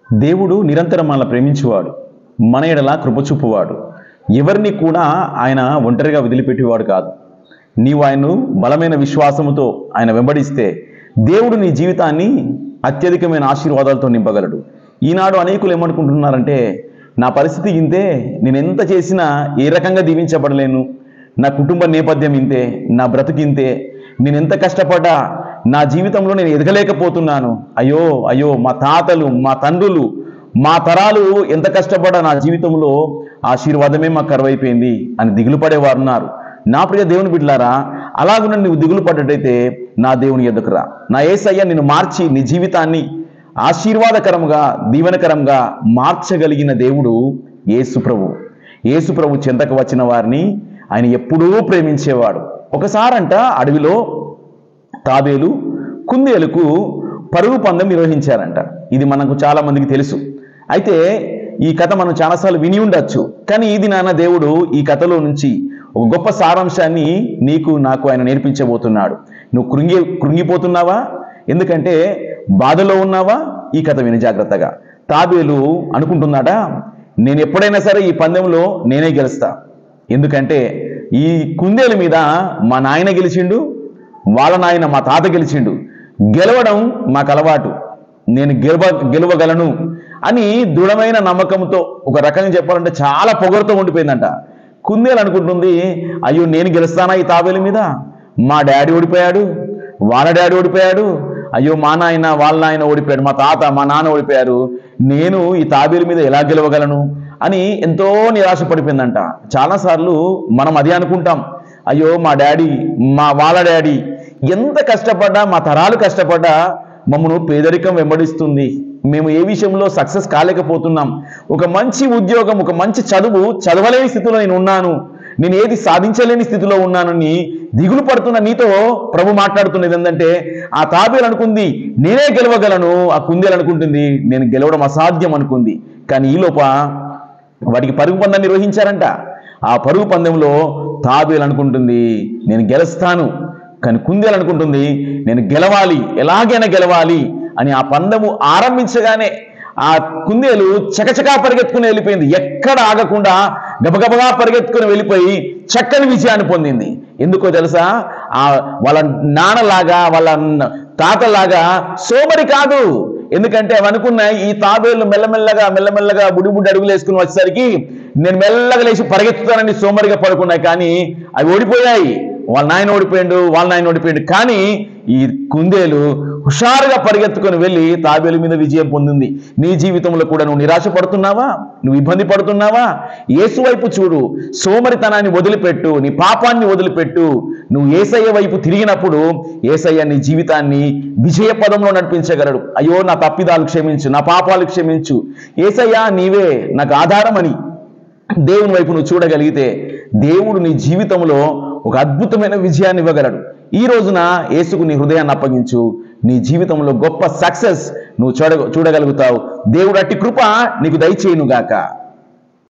దేవుడు నిరంతరం మనల్ని ప్రేమించేవాడు, మన ఎడల కృప చూపువాడు. ఎవరిని కూడా ఆయన ఒంటరిగా వదిలిపెట్టేవాడు కాదు. నీవు ఆయన్ను బలమైన విశ్వాసముతో ఆయన వెంబడిస్తే దేవుడు నీ జీవితాన్ని అత్యధికమైన ఆశీర్వాదాలతో నింపగలడు. ఈనాడు అనేకులు ఏమనుకుంటున్నారంటే, నా పరిస్థితి ఇంతే, నేను ఎంత చేసినా ఏ రకంగా దీవించబడలేను, నా కుటుంబ నేపథ్యం ఇంతే, నా బ్రతుకు ఇంతే, నేను ఎంత కష్టపడ్డా నా జీవితంలో నేను ఎదగలేకపోతున్నాను, అయ్యో అయ్యో మా తాతలు మా తండ్రులు మా తరాలు ఎంత కష్టపడ్డా నా జీవితంలో ఆశీర్వాదమే మాకు కరువైపోయింది అని దిగులు పడేవారు ఉన్నారు. నా ప్రియ దేవుని బిడ్డలారా, అలాగున నువ్వు దిగులు పడ్డట్టయితే నా దేవుని ఎదుకు రా. నా యేసయ్య నిన్ను మార్చి నీ జీవితాన్ని ఆశీర్వాదకరంగా దీవెనకరంగా మార్చగలిగిన దేవుడు యేసుప్రభు. యేసుప్రభు చెంతకు వచ్చిన వారిని ఆయన ఎప్పుడూ ప్రేమించేవాడు. ఒకసారంట అడవిలో తాబేలు కుందేలుకు పరుగు పందెం నిర్వహించారంట. ఇది మనకు చాలా మందికి తెలుసు. అయితే ఈ కథ మనం చాలాసార్లు విని ఉండొచ్చు. కానీ ఇది నాన్న దేవుడు ఈ కథలో నుంచి ఒక గొప్ప సారాంశాన్ని నీకు నాకు ఆయన నేర్పించబోతున్నాడు. నువ్వు కృంగిపోతున్నావా? ఎందుకంటే బాధలో ఉన్నావా? ఈ కథ విని జాగ్రత్తగా. తాబేలు అనుకుంటున్నాడా, నేను ఎప్పుడైనా సరే ఈ పందెంలో నేనే గెలుస్తా, ఎందుకంటే ఈ కుందేలు మీద మా నాయన గెలిచిండు, వాళ్ళ నాయన మా తాత గెలిచిండు, గెలవడం మాకు అలవాటు, నేను గెలవగలను అని దృఢమైన నమ్మకంతో, ఒక రకంగా చెప్పాలంటే చాలా పొగరుతో ఉండిపోయిందంట. కుందేలు అనుకుంటుంది, అయ్యో నేను గెలుస్తానా ఈ తాబేలు మీద? మా డాడీ ఓడిపోయాడు, వాళ్ళ డాడీ ఓడిపోయాడు, అయ్యో మా నాయన వాళ్ళ నాయన ఓడిపోయాడు, మా తాత మా నాన్న ఓడిపోయారు, నేను ఈ తాబేలు మీద ఎలా గెలవగలను అని ఎంతో నిరాశ పడిపోయిందంట. చాలాసార్లు మనం అదే అనుకుంటాం, అయ్యో మా డాడీ వాళ్ళ డాడీ ఎంత కష్టపడ్డా, మా తరాలు కష్టపడ్డా మమ్మను పేదరికం వెంబడిస్తుంది, మేము ఏ విషయంలో సక్సెస్ కాలేకపోతున్నాం, ఒక మంచి ఉద్యోగం ఒక మంచి చదువు చదవలేని స్థితిలో నేను ఉన్నాను, నేను ఏది సాధించలేని స్థితిలో ఉన్నానని దిగులు పడుతున్న నీతో ప్రభు మాట్లాడుతున్నది ఏంటంటే, ఆ తాబేలు అనుకుంది నేనే గెలవగలను, ఆ కుందేలు అనుకుంటుంది నేను గెలవడం అసాధ్యం అనుకుంది. కానీ ఈలోప వాటికి పరుగు పందెం నిర్వహించారంట. ఆ పరుగు పందెంలో తాబేలు అనుకుంటుంది నేను గెలుస్తాను, కానీ కుందేలు అనుకుంటుంది నేను గెలవాలి, ఎలాగైనా గెలవాలి అని. ఆ పందెము ఆరంభించగానే ఆ కుందేలు చకచకా పరిగెత్తుకుని వెళ్ళిపోయింది. ఎక్కడ ఆగకుండా గబగబగా పరిగెత్తుకుని వెళ్ళిపోయి చక్కని విజయాన్ని పొందింది. ఎందుకో తెలుసా? వాళ్ళ నాన్నలాగా వాళ్ళ తాతలాగా సోమరి కాదు. ఎందుకంటే అవి అనుకున్నాయి, ఈ తాబేలు మెల్లమెల్లగా బుడి అడుగులు వేసుకుని వచ్చేసరికి నేను మెల్లగా లేచి పరిగెత్తుతానని సోమరిగా పడుకున్నాయి. కానీ అవి ఓడిపోయాయి. వాళ్ళ నాయన ఓడిపోయాడు. కానీ ఈ కుందేలు హుషారుగా పరిగెత్తుకొని వెళ్ళి తాబేలు మీద విజయం పొందింది. నీ జీవితంలో కూడా నువ్వు నిరాశ పడుతున్నావా? నువ్వు ఇబ్బంది పడుతున్నావా? యేసు వైపు చూడు, సోమరితనాన్ని వదిలిపెట్టు, నీ పాపాన్ని వదిలిపెట్టు. నువ్వు యేసయ్య వైపు తిరిగినప్పుడు యేసయ్య నీ జీవితాన్ని విజయ పదంలో నడిపించగలడు. అయ్యో నా తప్పిదాలు క్షమించు, నా పాపాలు క్షమించు, యేసయ్య నీవే నాకు ఆధారమని దేవుని వైపు నువ్వు చూడగలిగితే దేవుడు నీ జీవితంలో ఒక అద్భుతమైన విజయాన్ని ఇవ్వగలడు. ఈ రోజున యేసుకు నీ హృదయాన్ని అప్పగించు, నీ జీవితంలో గొప్ప సక్సెస్ నువ్వు చూడగలుగుతావు. దేవుడు అట్టి కృప నీకు దయచేయునుగాక.